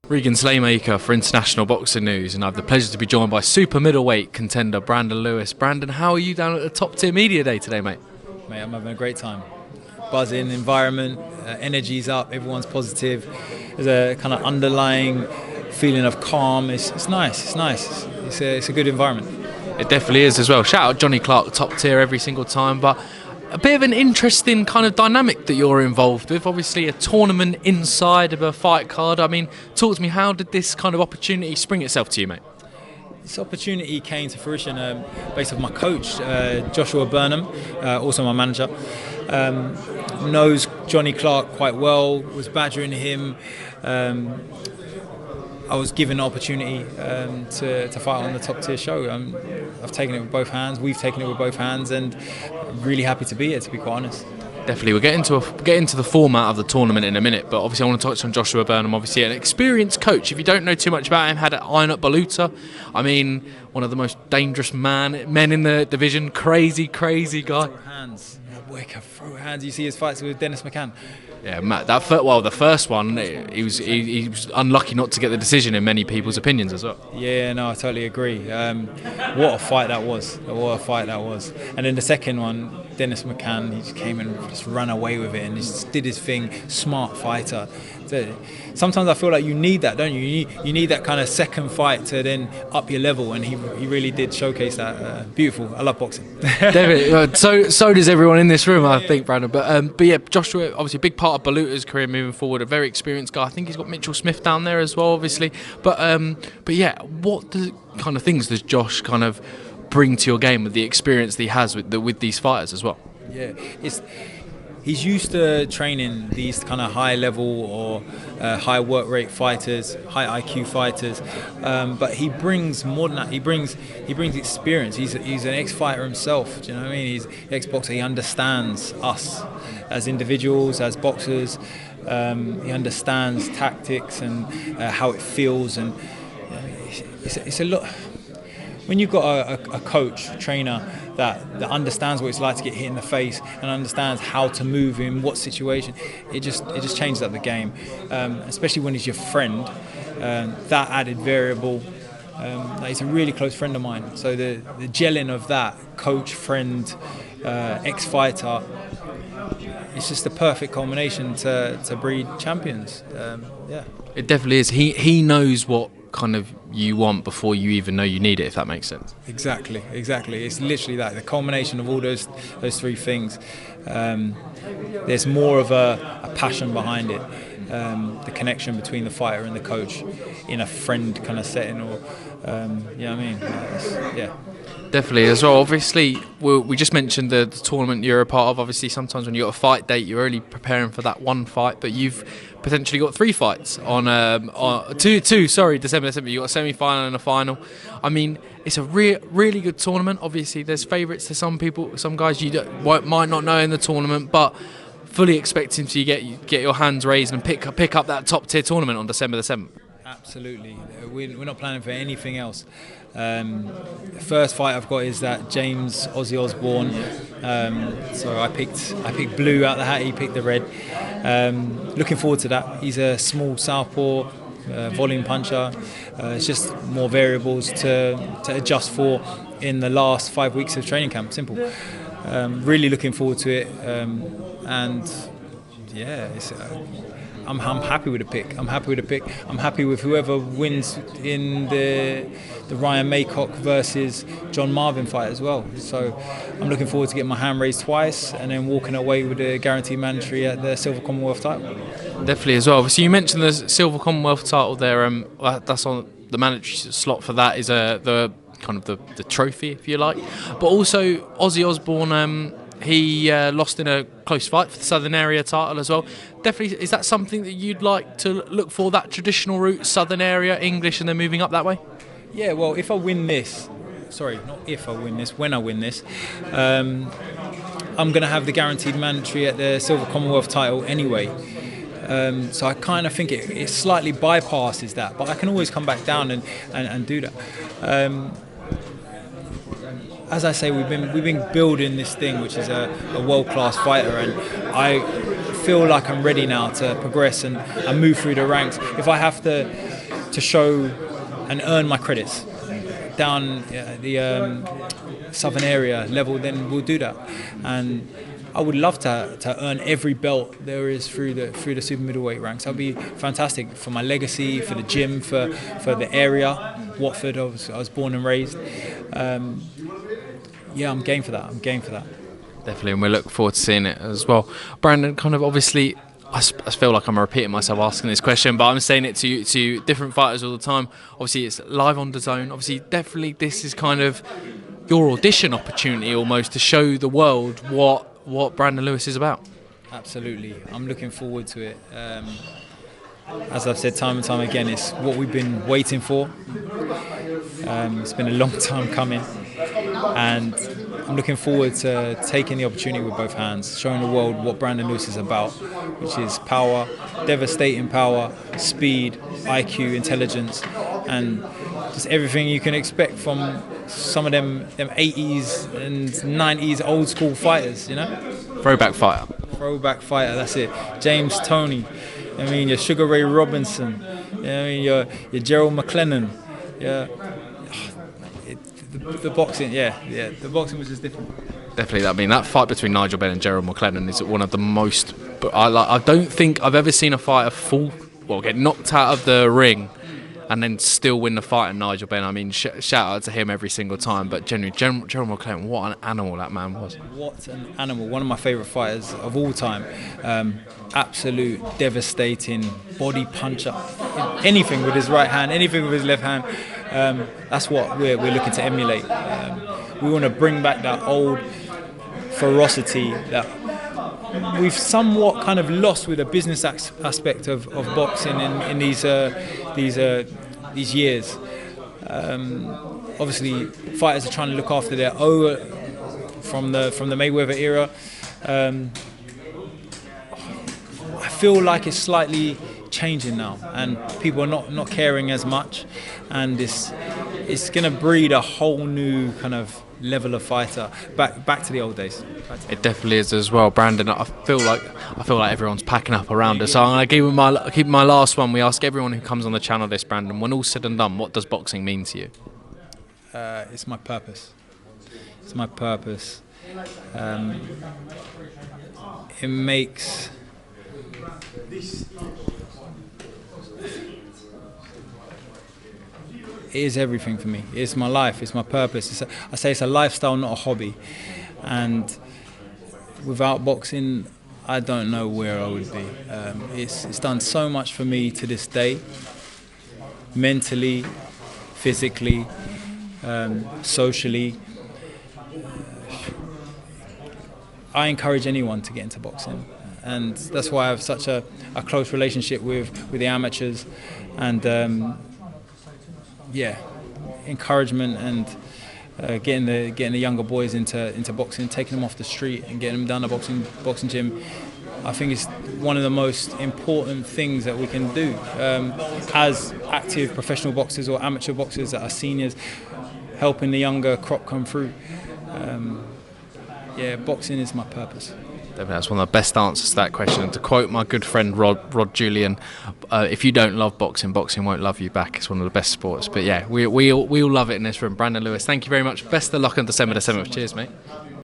Regan Slaymaker for International Boxing News, and I have the pleasure to be joined by super middleweight contender Brandon Lewis. Brandon, how are you down at the Top Tier Media Day today, mate? Mate, I'm having a great time. Buzzing, environment, energy's up, everyone's positive. There's a kind of underlying feeling of calm. It's nice, it's a good environment. It definitely is as well. Shout out Johnny Clark, top tier every single time, but a bit of an interesting kind of dynamic that you're involved with. Obviously a tournament inside of a fight card. I mean, talk to me, how did this kind of opportunity spring itself to you, mate? This opportunity came to fruition based on my coach, Joshua Burnham, also my manager. Knows Johnny Clark quite well, was badgering him. I was given the opportunity to fight on the Top Tier show. I've taken it with both hands, we've taken it with both hands, and I'm really happy to be here, to be quite honest. Definitely, we'll get into the format of the tournament in a minute, but obviously I want to touch on Joshua Burnham, obviously an experienced coach. If you don't know too much about him, had Iron Up Baluta. I mean, one of the most dangerous men in the division, crazy guy. Throw hands, wicked throw hands. You see his fights with Dennis McCann. Yeah, Matt. The first one, he was unlucky not to get the decision in many people's opinions as well. Yeah, no, I totally agree. What a fight that was! And then the second one, Dennis McCann, he just came and just ran away with it and just did his thing. Smart fighter. Sometimes I feel like you need that, don't you? You need that kind of second fight to then up your level, and he really did showcase that. Beautiful. I love boxing. David, so does everyone in this room, I think, Brandon. But yeah, Joshua, obviously a big part of Baluta's career moving forward. A very experienced guy. I think he's got Mitchell Smith down there as well, obviously. But yeah, what kind of things does Josh kind of bring to your game with the experience that he has with these fighters as well? Yeah, he's used to training these kind of high level or high work rate fighters, high IQ fighters, but he brings more than that. He brings experience. He's an ex-fighter himself. Do you know what I mean? He's ex-boxer. He understands us as individuals, as boxers. He understands tactics and how it feels, and it's a lot. When you've got a coach, trainer that understands what it's like to get hit in the face and understands how to move in what situation, it just changes up the game. Especially when he's your friend, that added variable. He's a really close friend of mine. So the gelling of that coach, friend, ex-fighter, it's just the perfect combination to breed champions. Yeah, it definitely is. He knows what kind of you want before you even know you need it, if that makes sense. Exactly. It's literally that, the culmination of all those three things. There's more of a passion behind it, the connection between the fighter and the coach in a friend kind of setting, or you know what I mean? Yeah. Definitely as well. Obviously, we just mentioned the tournament you're a part of. Obviously, sometimes when you've got a fight date, you're only preparing for that one fight, but you've potentially got three fights on two. December. You've got a semi-final and a final. I mean, it's a really good tournament. Obviously, there's favourites to some people, some guys might not know in the tournament, but fully expecting to get your hands raised and pick up that top tier tournament on December the 7th. Absolutely, we're not planning for anything else. The first fight I've got is that James Ozzy Osbourne. So I picked blue out the hat. He picked the red. Looking forward to that. He's a small southpaw, volume puncher. It's just more variables to adjust for in the last 5 weeks of training camp. Simple. Really looking forward to it. And yeah, I'm happy with the pick. I'm happy with whoever wins in the Ryan Maycock versus John Marvin fight as well. So I'm looking forward to getting my hand raised twice and then walking away with a guaranteed mandatory at the Silver Commonwealth title. Definitely as well. So you mentioned the Silver Commonwealth title there. That's on the mandatory slot for that is the kind of the trophy, if you like. But also Ozzy Osbourne. He lost in a close fight for the Southern Area title as well. Definitely, is that something that you'd like to look for, that traditional route, Southern Area, English, and then moving up that way? Yeah, well, if I win this, when I win this, I'm going to have the guaranteed mandatory at the Silver Commonwealth title anyway. So I kind of think it slightly bypasses that, but I can always come back down and do that. As I say, we've been building this thing, which is a world-class fighter, and I feel like I'm ready now to progress and move through the ranks. If I have to show and earn my credits down the southern area level, then we'll do that. And I would love to earn every belt there is through the super middleweight ranks. That'd be fantastic for my legacy, for the gym, for the area, Watford. I was born and raised. Yeah, I'm game for that. Definitely, and we look forward to seeing it as well. Brandon, kind of obviously, I feel like I'm repeating myself asking this question, but I'm saying it to different fighters all the time. Obviously, it's live on DAZN. Obviously, definitely, this is kind of your audition opportunity almost to show the world what Brandon Lewis is about. Absolutely, I'm looking forward to it. As I've said time and time again, it's what we've been waiting for. It's been a long time coming, and I'm looking forward to taking the opportunity with both hands, showing the world what Brandon Lewis is about, which is power, devastating power, speed, IQ, intelligence, and just everything you can expect from some of them 80s and 90s old school fighters, you know? Throwback fighter, that's it. James Toney, I mean, your Sugar Ray Robinson, you know, I mean, your Gerald McLennan, the boxing, the boxing was just different. Definitely. I mean, that fight between Nigel Benn and Gerald McLennan is one of the most. But I don't think I've ever seen a fighter get knocked out of the ring and then still win the fight. And Nigel Benn, I mean, shout out to him every single time. But genuinely, Gerald McLennan, what an animal that man was. What an animal! One of my favourite fighters of all time. Absolute devastating body puncher. Anything with his right hand, anything with his left hand. That's what we're looking to emulate. We want to bring back that old ferocity that we've somewhat kind of lost with the business aspect of boxing in these years. Obviously, fighters are trying to look after their own from the Mayweather era. I feel like it's slightly changing now, and people are not caring as much, and it's going to breed a whole new kind of level of fighter back to the old days. It definitely is as well, Brandon. I feel like everyone's packing up around us. So I'm going to keep my last one. We ask everyone who comes on the channel this, Brandon. When all's said and done, what does boxing mean to you? It's my purpose. It's my purpose. It makes. It is everything for me. It's my life. It's my purpose. I say it's a lifestyle, not a hobby. And without boxing, I don't know where I would be. It's done so much for me to this day, mentally, physically, socially. I encourage anyone to get into boxing, and that's why I have such a close relationship with the amateurs, and encouragement and getting the younger boys into boxing, taking them off the street and getting them down the boxing gym. I think it's one of the most important things that we can do as active professional boxers or amateur boxers that are seniors, helping the younger crop come through. Boxing is my purpose. That's one of the best answers to that question. And to quote my good friend Rod Julian, if you don't love boxing, boxing won't love you back. It's one of the best sports. But yeah, we all love it in this room. Brandon Lewis, thank you very much. Best of luck on December the 7th. Cheers, mate.